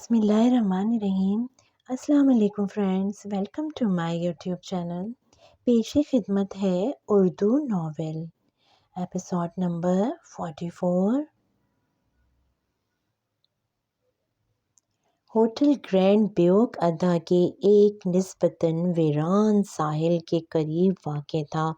बिस्मिल्लाहिर्रहमानिर्रहीम। अस्सलाम वालेकुम friends, welcome to my YouTube channel. पेशे खिदमत है Urdu novel, episode number 44। Hotel grand ब्यूक अदा के एक निस्बतन वीरान साहिल के करीब वाक़ था।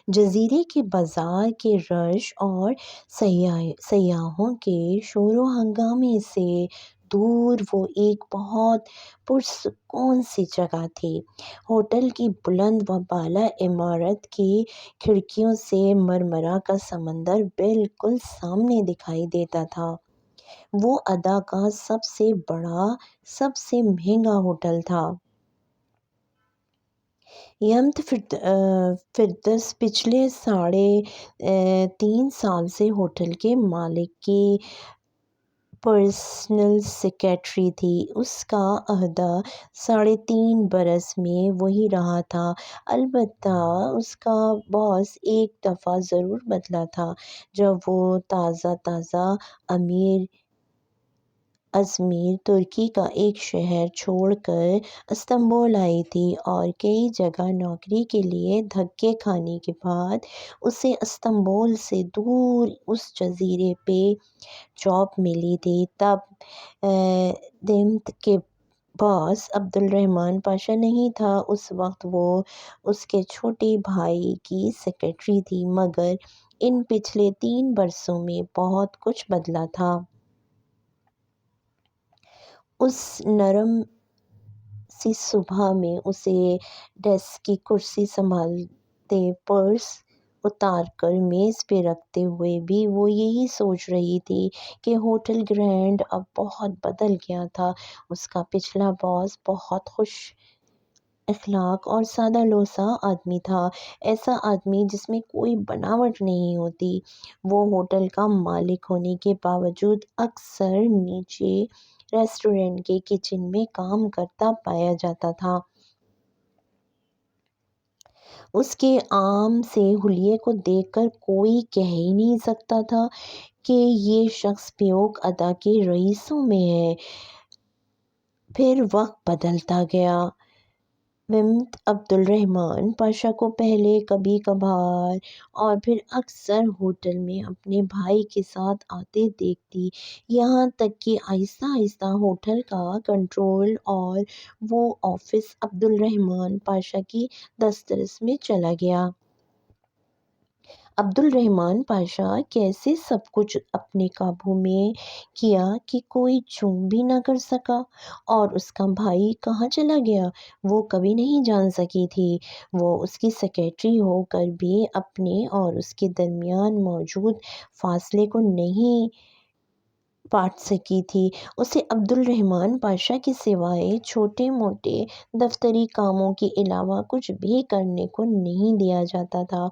जजीरे के बाज़ार के रश और सयाहों के शोर व हंगामे से दूर वो एक बहुत पुरसुकून सी जगह थी। होटल की बुलंद व बाला इमारत की खिड़कियों से मरमरा का समंदर बिल्कुल सामने दिखाई देता था। वो अदा का सबसे बड़ा, सबसे महंगा होटल था। यमत फिरदौस पिछले 3.5 साल से होटल के मालिक की पर्सनल सेक्रेटरी थी। उसका अहदा 3.5 बरस में वही रहा था। अलबत्ता उसका बॉस एक दफ़ा ज़रूर बदला था, जब वो ताज़ा अज़मीर तुर्की का एक शहर छोड़कर इस्तांबुल आई थी और कई जगह नौकरी के लिए धक्के खाने के बाद उसे इस्तांबुल से दूर उस जजीरे पे जॉब मिली थी। तब दिम्त के बॉस अब्दुल रहमान पाशा नहीं था। उस वक्त वो उसके छोटे भाई की सेक्रेटरी थी, मगर इन पिछले 3 बरसों में बहुत कुछ बदला था। उस नरम सी सुबह में उसे डेस्क की कुर्सी संभालते, पर्स उतार कर मेज़ पे रखते हुए भी वो यही सोच रही थी कि होटल ग्रैंड अब बहुत बदल गया था। उसका पिछला बॉस बहुत खुश अखलाक और सादा लोसा आदमी था। ऐसा आदमी जिसमें कोई बनावट नहीं होती। वो होटल का मालिक होने के बावजूद अक्सर नीचे रेस्टोरेंट के किचन में काम करता पाया जाता था। उसके आम से हुलिये को देखकर कोई कह ही नहीं सकता था कि ये शख्स ब्यूक अदा के रईसों में है। फिर वक्त बदलता गया। विमत अब्दुल रहमान पाशा को पहले कभी कभार और फिर अक्सर होटल में अपने भाई के साथ आते देखती, यहाँ तक कि आहिस्ता आहिस्ता होटल का कंट्रोल और वो ऑफिस अब्दुल रहमान पाशा की दस्तरस में चला गया। अब्दुल रहमान पाशा कैसे सब कुछ अपने काबू में किया कि कोई चूक भी ना कर सका, और उसका भाई कहाँ चला गया वो कभी नहीं जान सकी थी। वो उसकी सेक्रेटरी होकर भी अपने और उसके दरमियान मौजूद फासले को नहीं पाट सकी थी। उसे अब्दुल रहमान पाशा के सिवाय छोटे मोटे दफ्तरी कामों के अलावा कुछ भी करने को नहीं दिया जाता था।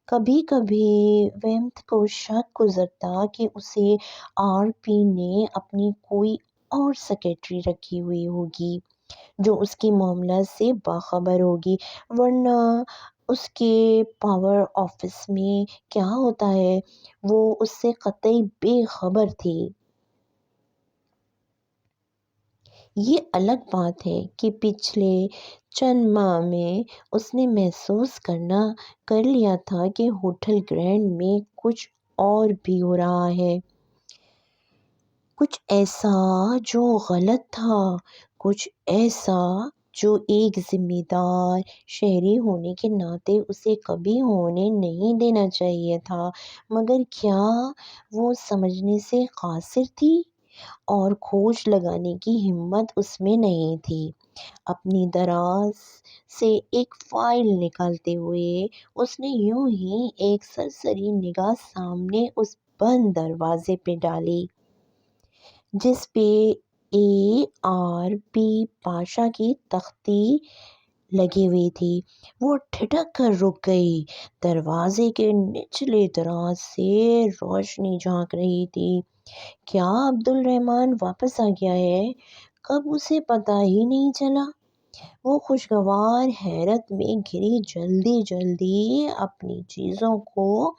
कभी कभी वेम्त को शक गुजरता कि उसे आरपी ने अपनी कोई और सेक्रेटरी रखी हुई होगी जो उसकी मामला से बाखबर होगी, वरना उसके पावर ऑफिस में क्या होता है वो उससे कतई बेखबर थी। ये अलग बात है कि पिछले चंद माह में उसने महसूस कर लिया था कि होटल ग्रैंड में कुछ और भी हो रहा है। कुछ ऐसा जो गलत था, कुछ ऐसा जो एक जिम्मेदार शहरी होने के नाते उसे कभी होने नहीं देना चाहिए था। मगर क्या वो समझने से कासिर थी और खोज लगाने की हिम्मत उसमें नहीं थी। अपनी दराज से एक फाइल निकालते हुए उसने यूं ही एक सरसरी निगाह सामने उस बंद दरवाजे पे डाली, जिस पे ARP पाशा की तख्ती लगी हुई थी। वो ठिठक कर रुक गई। दरवाजे के निचले दराज से रोशनी झांक रही थी। क्या अब्दुल रहमान वापस आ गया है? कब उसे पता ही नहीं चला। वो खुशगवार हैरत में घिरी जल्दी जल्दी अपनी चीज़ों को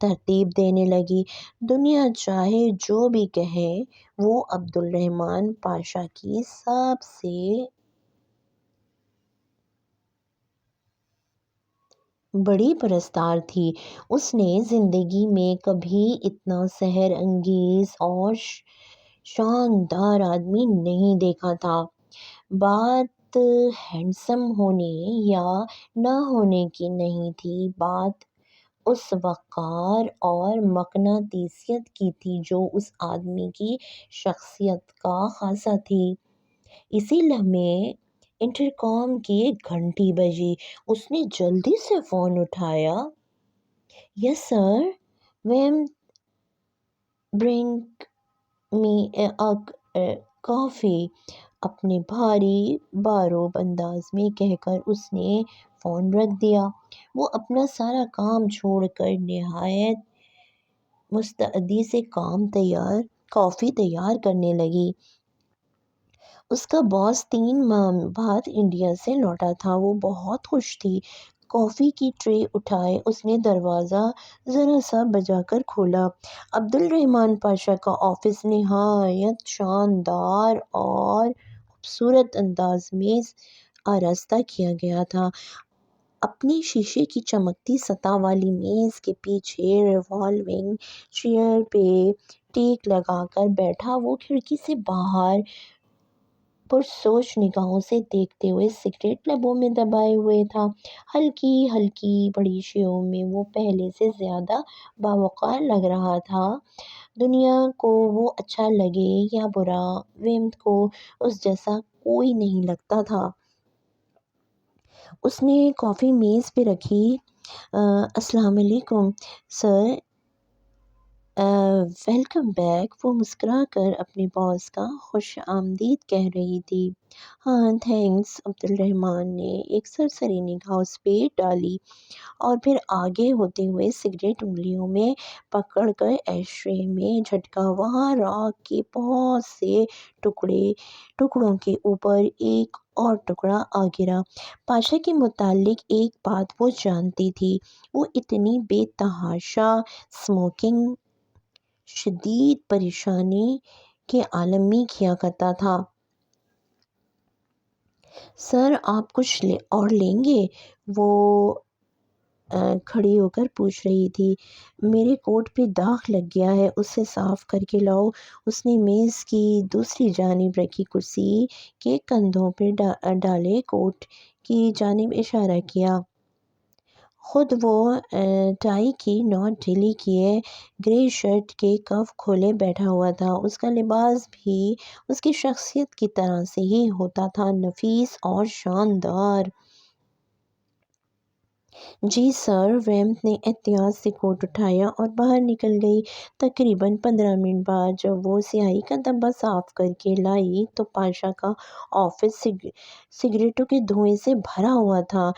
ترتیب دینے لگی۔ دنیا چاہے جو بھی کہے، وہ عبدالرحمن پاشا کی سب سے بڑی پرستار تھی۔ اس نے زندگی میں کبھی اتنا سحر انگیز اور شاندار آدمی نہیں دیکھا تھا۔ بات ہینڈسم ہونے یا نہ ہونے کی نہیں تھی، بات اس وقار اور مقناطیسیت کی تھی جو اس آدمی کی شخصیت کا خاصہ تھی۔ اسی لمحے انٹرکام کی گھنٹی بجی۔ اس نے جلدی سے فون اٹھایا۔ یس سر، ویم برنگ می کافی، اپنے بھاری باروب انداز میں کہہ کر اس نے فون رکھ دیا۔ وہ اپنا سارا کام چھوڑ کر نہایت مستعدی سے کافی تیار کرنے لگی۔ اس کا باس 3 ماہ بعد انڈیا سے لوٹا تھا۔ وہ بہت خوش تھی۔ کافی کی ٹرے اٹھائے اس نے دروازہ ذرا سا بجا کر کھولا۔ عبدالرحمن پاشا کا آفس نہایت شاندار اور خوبصورت انداز میں آراستہ کیا گیا تھا۔ اپنی شیشے کی چمکتی سطح والی میز کے پیچھے ریوالونگ چیئر پہ ٹیک لگا کر بیٹھا وہ کھڑکی سے باہر پرسوچ نگاہوں سے دیکھتے ہوئے سگریٹ لبوں میں دبائے ہوئے تھا۔ ہلکی ہلکی بڑی شیوں میں وہ پہلے سے زیادہ باوقار لگ رہا تھا۔ دنیا کو وہ اچھا لگے یا برا، ویمت کو اس جیسا کوئی نہیں لگتا تھا۔ اس نے کافی میز پہ رکھی۔ السلام علیکم سر، ویلکم بیک، وہ مسکرا کر اپنے باس کا خوش آمدید کہہ رہی تھی۔ ہاں تھینکس، عبدالرحمن نے ایک سرسری نگاہ اس پہ ڈالی اور پھر آگے ہوتے ہوئے سگریٹ انگلیوں میں پکڑ کر ایش ٹرے میں جھٹکا۔ وہاں راکھ کے بہت سے ٹکڑوں کے اوپر ایک اور ٹکڑا آ گرا۔ پاشا کے متعلق ایک بات وہ جانتی تھی، وہ اتنی بے تحاشا اسموکنگ شدید پریشانی کے عالم میں کیا کرتا تھا۔ سر آپ کچھ اور لیں گے؟ وہ کھڑی ہو کر پوچھ رہی تھی۔ میرے کوٹ پہ داغ لگ گیا ہے، اسے صاف کر کے لاؤ۔ اس نے میز کی دوسری جانب رکھی کرسی کے کندھوں پہ ڈالے کوٹ کی جانب اشارہ کیا۔ خود وہ ٹائی کی نوٹ ڈھیلی کیے گرے شرٹ کے کف کھولے بیٹھا ہوا تھا۔ اس کا لباس بھی اس کی شخصیت کی طرح سے ہی ہوتا تھا، نفیس اور شاندار۔ جی سر، ویمت نے احتیاط سے کوٹ اٹھایا اور باہر نکل گئی۔ تقریباً 15 منٹ بعد جب وہ سیاہی کا ڈبہ صاف کر کے لائی تو پاشا کا آفس سگریٹوں کے دھوئیں سے بھرا ہوا تھا۔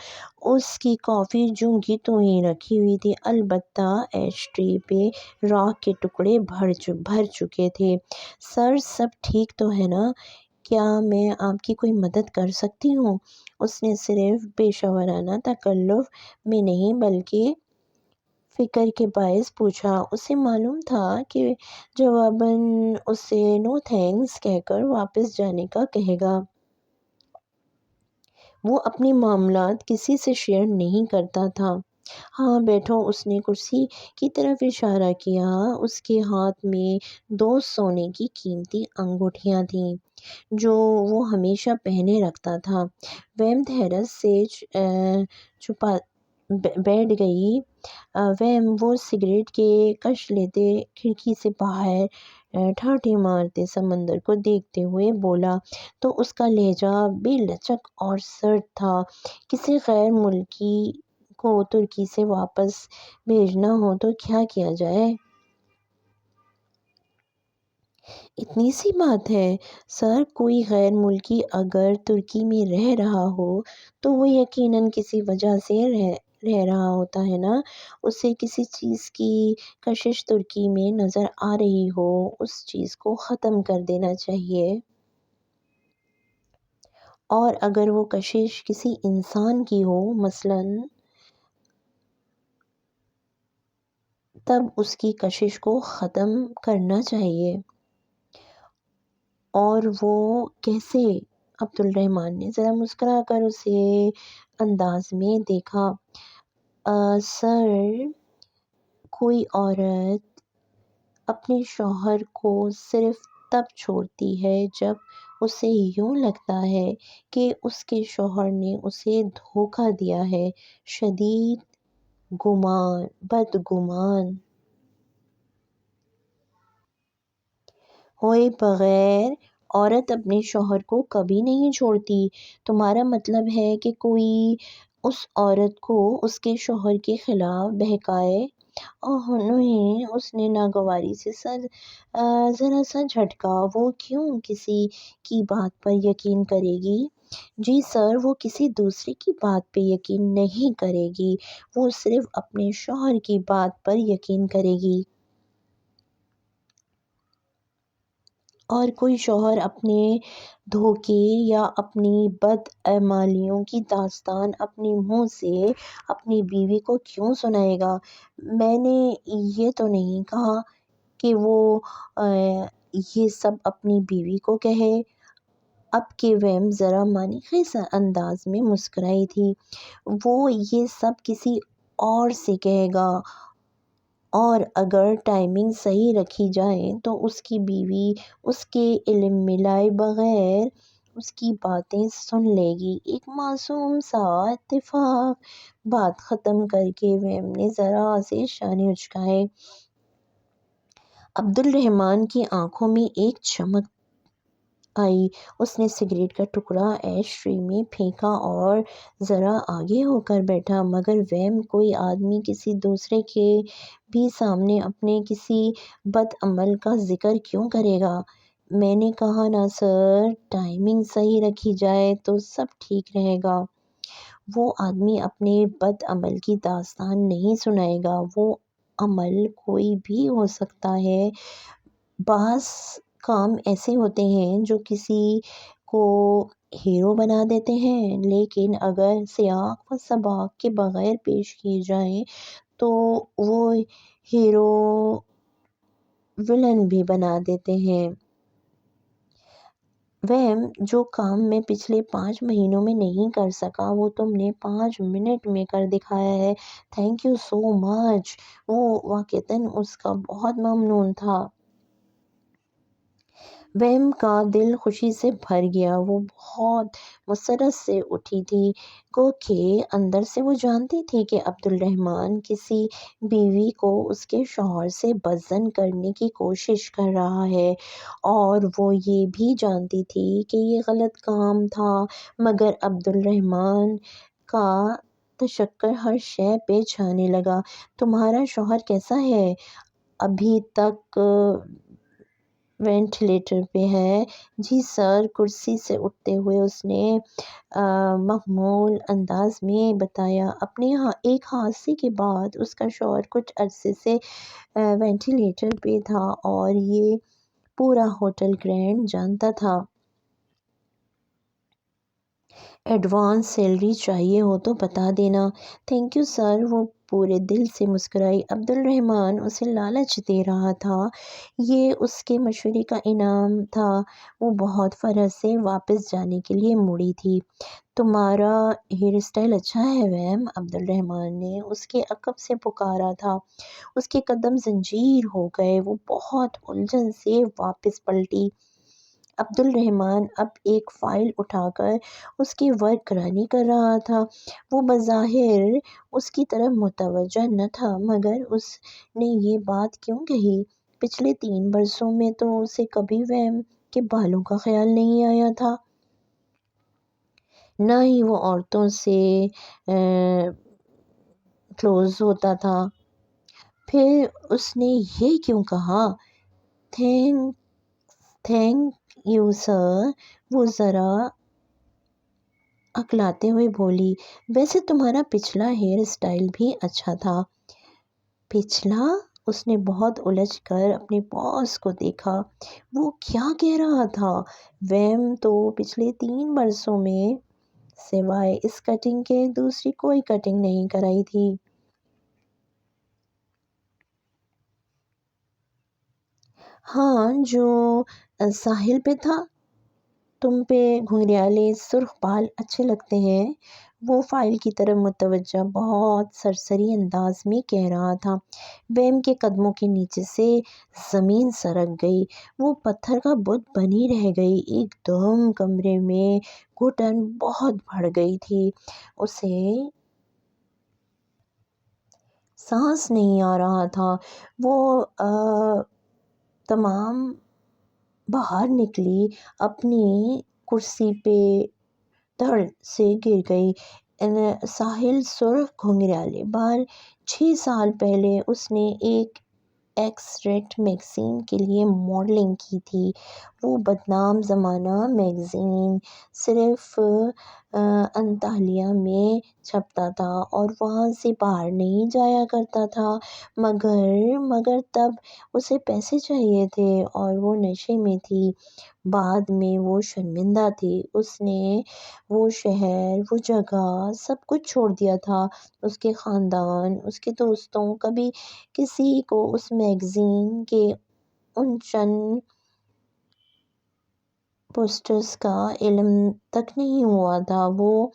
اس کی کافی جوں کی توں ہی رکھی ہوئی تھی، البتہ ایش ٹرے پہ راکھ کے ٹکڑے بھر چکے تھے۔ سر سب ٹھیک تو ہے نا؟ کیا میں آپ کی کوئی مدد کر سکتی ہوں؟ اس نے صرف پیشہ ورانہ تکلف میں نہیں بلکہ فکر کے باعث پوچھا۔ اسے معلوم تھا کہ جواباً اسے نو تھینکس کہہ کر واپس جانے کا کہے گا۔ وہ اپنے معاملات کسی سے شیئر نہیں کرتا تھا۔ ہاں بیٹھو، اس نے کرسی کی طرف اشارہ کیا۔ اس کے ہاتھ میں 2 سونے کی قیمتی انگوٹھیاں تھیں جو وہ ہمیشہ پہنے رکھتا تھا۔ ویمت حیرت سے بیٹھ گئی۔ وہ سگریٹ کے کش لیتے کھڑکی سے باہر ٹھاٹھے مارتے سمندر کو دیکھتے ہوئے بولا تو اس کا لہجہ بے لچک اور سرد تھا۔ کسی غیر ملکی کو ترکی سے واپس بھیجنا ہو تو کیا کیا جائے؟ اتنی سی بات ہے سر، کوئی غیر ملکی اگر ترکی میں رہ رہا ہو تو وہ یقیناً کسی وجہ سے رہ رہا ہوتا ہے نا۔ اسے کسی چیز کی کشش ترکی میں نظر آ رہی ہو، اس چیز کو ختم کر دینا چاہیے۔ اور اگر وہ کشش کسی انسان کی ہو، مثلاً تب اس کی کشش کو ختم کرنا چاہیے۔ اور وہ کیسے؟ عبد الرحمن نے ذرا مسکرا کر اسے انداز میں دیکھا۔ سر، کوئی عورت اپنے شوہر کو صرف تب چھوڑتی ہے جب اسے یوں لگتا ہے کہ اس کے شوہر نے اسے دھوکہ دیا ہے۔ شدید گمان، بدگمان ہوئے بغیر عورت اپنے شوہر کو کبھی نہیں چھوڑتی۔ تمہارا مطلب ہے کہ کوئی اس عورت کو اس کے شوہر کے خلاف بہکائے؟ اوہ نہیں، اس نے ناگواری سے ذرا سا جھٹکا۔ وہ کیوں کسی کی بات پر یقین کرے گی؟ جی سر، وہ کسی دوسرے کی بات پہ یقین نہیں کرے گی، وہ صرف اپنے شوہر کی بات پر یقین کرے گی۔ اور کوئی شوہر اپنے دھوکے یا اپنی بدعمالیوں کی داستان اپنے منہ سے اپنی بیوی کو کیوں سنائے گا؟ میں نے یہ تو نہیں کہا کہ وہ یہ سب اپنی بیوی کو کہے۔ اب کہ ویم ذرا معنی خیز انداز میں مسکرائی تھی۔ وہ یہ سب کسی اور سے کہے گا، اور اگر ٹائمنگ صحیح رکھی جائے تو اس کی بیوی اس کے علم میں لائے بغیر اس کی باتیں سن لے گی۔ ایک معصوم سا اتفاق۔ بات ختم کر کے ویم نے ذرا سے شانے اچکائے۔ عبد الرحمن کی آنکھوں میں ایک چمک آئی۔ اس نے سگریٹ کا ٹکڑا ایش ٹرے میں پھینکا اور ذرا آگے ہو کر بیٹھا۔ مگر ویم، کوئی آدمی کسی دوسرے کے بھی سامنے اپنے کسی بدعمل کا ذکر کیوں کرے گا؟ میں نے کہا نا سر، ٹائمنگ صحیح رکھی جائے تو سب ٹھیک رہے گا۔ وہ آدمی اپنے بدعمل کی داستان نہیں سنائے گا۔ وہ عمل کوئی بھی ہو سکتا ہے۔ بعض کام ایسے ہوتے ہیں جو کسی کو ہیرو بنا دیتے ہیں، لیکن اگر سیاق و سباق کے بغیر پیش کیے جائیں تو وہ ہیرو ولن بھی بنا دیتے ہیں۔ ویم، جو کام میں پچھلے 5 مہینوں میں نہیں کر سکا وہ تم نے 5 منٹ میں کر دکھایا ہے۔ تھینک یو سو مچ۔ وہ واقعتاً اس کا بہت ممنون تھا۔ ویم کا دل خوشی سے بھر گیا۔ وہ بہت مسرت سے اٹھی تھی، گو کہ اندر سے وہ جانتی تھی کہ عبد الرحمن کسی بیوی کو اس کے شوہر سے بدظن کرنے کی کوشش کر رہا ہے، اور وہ یہ بھی جانتی تھی کہ یہ غلط کام تھا، مگر عبد الرحمن کا تشکر ہر شے پہ چھانے لگا۔ تمہارا شوہر کیسا ہے؟ ابھی تک وینٹیلیٹر پہ ہے۔ جی سر، کرسی سے اٹھتے ہوئے اس نے مخمول انداز میں بتایا۔ اپنے ایک حادثے کے بعد اس کا شوہر کچھ عرصے سے وینٹیلیٹر پہ تھا، اور یہ پورا ہوٹل گرینڈ جانتا تھا۔ ایڈوانس سیلری چاہیے ہو تو بتا دینا۔ Thank you sir. وہ پورے دل سے مسکرائی۔ عبد الرحمن اسے لالچ دے رہا تھا، یہ اس کے مشورے کا انعام تھا۔ وہ بہت فرح سے واپس جانے کے لیے مڑی تھی۔ تمہارا ہیئر اسٹائل اچھا ہے ویم، عبد الرحمن نے اس کے عقب سے پکارا تھا۔ اس کے قدم زنجیر ہو گئے۔ وہ بہت الجھن سے واپس پلٹی۔ عبد الرحمن اب ایک فائل اٹھا کر اس کی ورق کر رہا تھا۔ وہ بظاہر اس کی طرف متوجہ نہ تھا، مگر اس نے یہ بات کیوں کہی؟ پچھلے 3 برسوں میں تو اسے کبھی ویم کے بالوں کا خیال نہیں آیا تھا۔ نہ ہی وہ عورتوں سے کلوز ہوتا تھا۔ پھر اس نے یہ کیوں کہا؟ تھینک یو سر، وہ ذرا اکلاتے ہوئے بولی۔ ویسے تمہارا پچھلا ہیئر اسٹائل بھی اچھا تھا۔ پچھلا؟ اس نے بہت الجھ کر اپنے باس کو دیکھا۔ وہ کیا کہہ رہا تھا؟ ویم تو پچھلے 3 برسوں میں سوائے اس کٹنگ کے دوسری کوئی کٹنگ نہیں کرائی تھی۔ हाँ, जो साहिल पे था, तुम पे घुंघराले सुर्ख बाल अच्छे लगते हैं, वो फाइल की तरफ मुतवज्जा बहुत सरसरी अंदाज में कह रहा था। वैम के कदमों के नीचे से जमीन सरक गई। वो पत्थर का बुत बनी रह गई। एकदम कमरे में घुटन बहुत बढ़ गई थी। उसे सांस नहीं आ रहा था। वो तमाम बाहर निकली, अपनी कुर्सी पे धड़ से गिर गई। साहिल सुर्ख घुंघराले बाल। 6 साल पहले उसने एक एक्स-रेट मैगज़ीन के लिए मॉडलिंग की थी। वो बदनाम ज़माना मैगज़ीन सिर्फ़ अंतालिया में छपता था और वहाँ से बाहर नहीं जाया करता था। मगर तब उसे पैसे चाहिए थे और वो नशे में थी। बाद में वो शर्मिंदा थी। उसने वो शहर, वो जगह सब कुछ छोड़ दिया था। उसके ख़ानदान, उसके दोस्तों, कभी किसी को उस मैगज़ीन के उन चंद पोस्टर्स का इल्म तक नहीं हुआ था। वो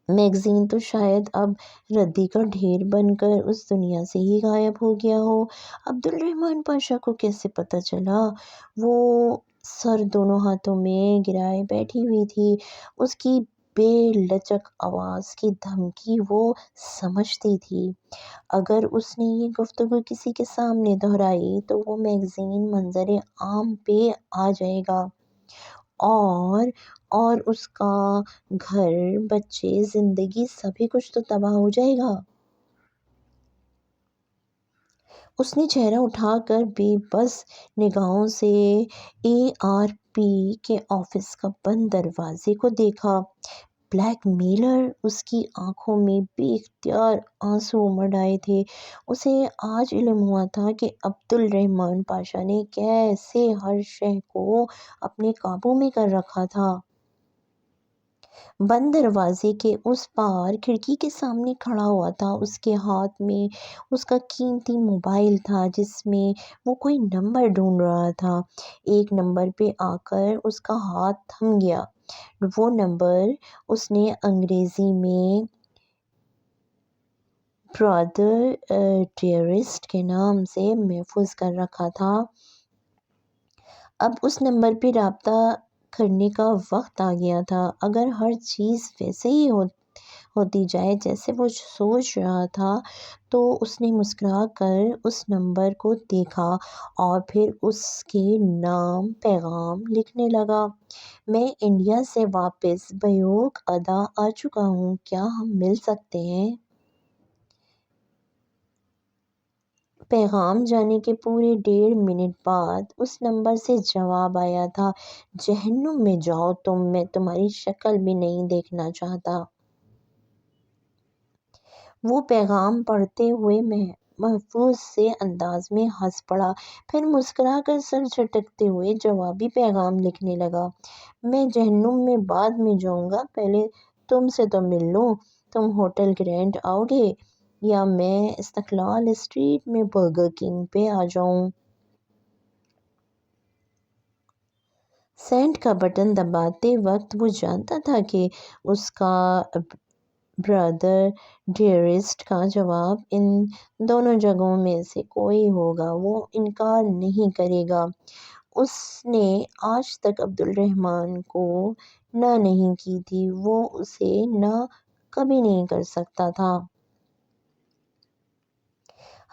मैगज़ीन तो शायद अब रद्दी का ढेर बनकर उस दुनिया से ही गायब हो गया हो। अब्दुल रहमान पाशा को कैसे पता चला? वो सर दोनों हाथों में गिराए बैठी हुई थी। उसकी बेलचक आवाज़ की धमकी वो समझती थी। अगर उसने ये गुफ्तगू किसी के सामने दोहराई तो वो मैगज़ीन मंज़र आम पे आ जाएगा और उसका घर, बच्चे, ज़िंदगी सभी कुछ तो तबाह हो जाएगा। उसने चेहरा उठाकर बेबस निगाहों से एआरपी के ऑफिस का बंद दरवाजे को देखा। ब्लैकमेलर। उसकी आंखों में बेख्तियार आंसू उमड़ आए थे। उसे आज इल्म हुआ था कि अब्दुल रहमान पाशा ने कैसे हर शय को अपने काबू में कर रखा था। बंद दरवाजे के उस पार खिड़की के सामने खड़ा हुआ था। उसके हाथ में उसका कीमती मोबाइल था जिसमें वो कोई नंबर ढूंढ रहा था। एक नंबर पे आकर उसका हाथ थम गया। वो नंबर उसने अंग्रेजी में ब्रदर डियरिस्ट के नाम से महफूज कर रखा था। अब उस नंबर पे राब्ता करने का वक्त आ गया था। अगर हर चीज़ वैसे ही होती जाए जैसे वो सोच रहा था तो उसने मुस्कुरा कर उस नंबर को देखा और फिर उसके नाम पैगाम लिखने लगा। मैं इंडिया से वापस बयोग अदा आ चुका हूँ, क्या हम मिल सकते हैं? पैगाम जाने के पूरे 1.5 मिनट बाद उस नंबर से जवाब आया था, जहन्नुम में जाओ तुम, मैं तुम्हारी शक्ल भी नहीं देखना चाहता। वो पैगाम पढ़ते हुए महफूज से अंदाज में हंस पड़ा, फिर मुस्कुराकर सर झटकते हुए जवाबी पैगाम लिखने लगा। मैं जहन्नुम में बाद में जाऊंगा, पहले तुमसे तो मिल लूं। तुम होटल ग्रैंड आओगे या मैं इस्तकलाल स्ट्रीट में बर्गर किंग पे आ जाऊं? सेंड का बटन दबाते वक्त वो जानता था कि उसका ब्रदर डियरिस्ट का जवाब इन दोनों जगहों में से कोई होगा। वो इनकार नहीं करेगा। उसने आज तक अब्दुल रहमान को ना नहीं की थी। वो उसे ना कभी नहीं कर सकता था।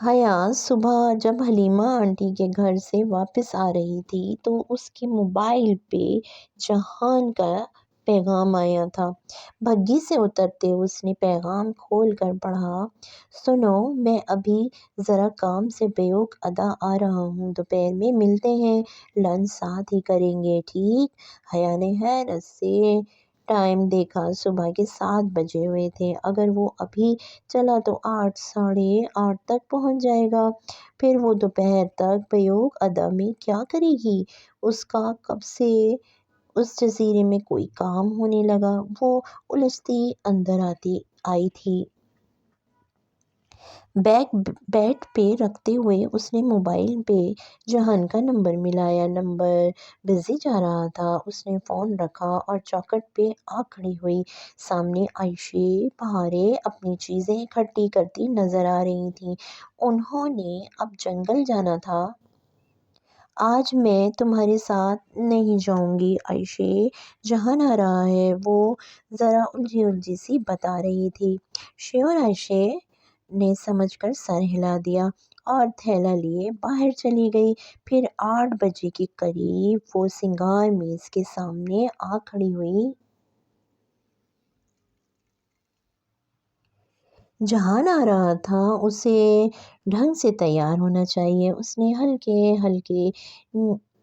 हया सुबह जब हलीमा आंटी के घर से वापस आ रही थी तो उसके मोबाइल पे जहान का पैगाम आया था। बग्गी से उतरते उसने पैगाम खोल कर पढ़ा, सुनो, मैं अभी ज़रा काम से बेयोग अदा आ रहा हूँ, दोपहर में मिलते हैं, लंच साथ ही करेंगे, ठीक? हया ने हैरत से टाइम देखा। सुबह के 7 बजे हुए थे। अगर वो अभी चला तो 8 साढ़े 8 तक पहुंच जाएगा। फिर वो दोपहर तक बयोग अदा में क्या करेगी? उसका कब से उस जजीरे में कोई काम होने लगा। वो उलझती अंदर आती आई थी। बैग बेड पे रखते हुए उसने मोबाइल पे जहान का नंबर मिलाया। नंबर बिजी जा रहा था। उसने फ़ोन रखा और चौखट पे आ खड़ी हुई। सामने आयशे बहारे अपनी चीज़ें इकट्ठी करती नज़र आ रही थीं। उन्होंने अब जंगल जाना था। आज मैं तुम्हारे साथ नहीं जाऊंगी आयशे, जहान आ रहा है, वो ज़रा उलझी उलझी सी बता रही थी। श्योर आयशे ने समझकर सर हिला दिया और थैला लिए बाहर चली गई। फिर 8 बजे के करीब वो सिंगार मेज के सामने आ खड़ी हुई। जहान आ रहा था, उसे ढंग से तैयार होना चाहिए। उसने हल्के-हल्के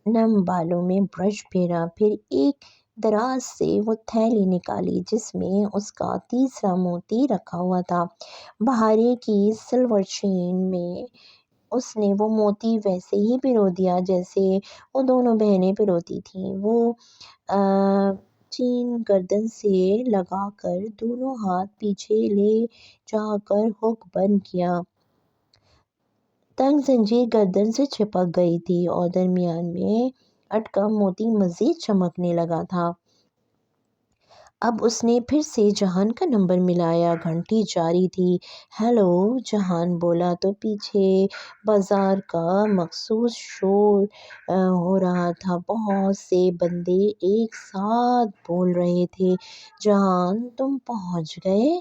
नम बालों में ब्रश फेरा, फिर एक दराज से वो थैली निकाली जिसमें उसका तीसरा मोती रखा हुआ था। बहारे की सिल्वर चेन में उसने वो मोती वैसे ही पिरो दिया जैसे वो दोनों बहनें पिरोती थीं। वो अ, चेन गर्दन से लगाकर दोनों हाथ पीछे ले जाकर हुक बंद किया। तंग जंजीर गर्दन से चिपक गई थी और दरमियान में अटका मोती मज़ीद चमकने लगा था। अब उसने फिर से जहान का नंबर मिलाया। घंटी जारी थी। हेलो, जहान बोला तो पीछे बाजार का मखसूस शोर हो रहा था। बहुत से बंदे एक साथ बोल रहे थे, जहान तुम पहुंच गए।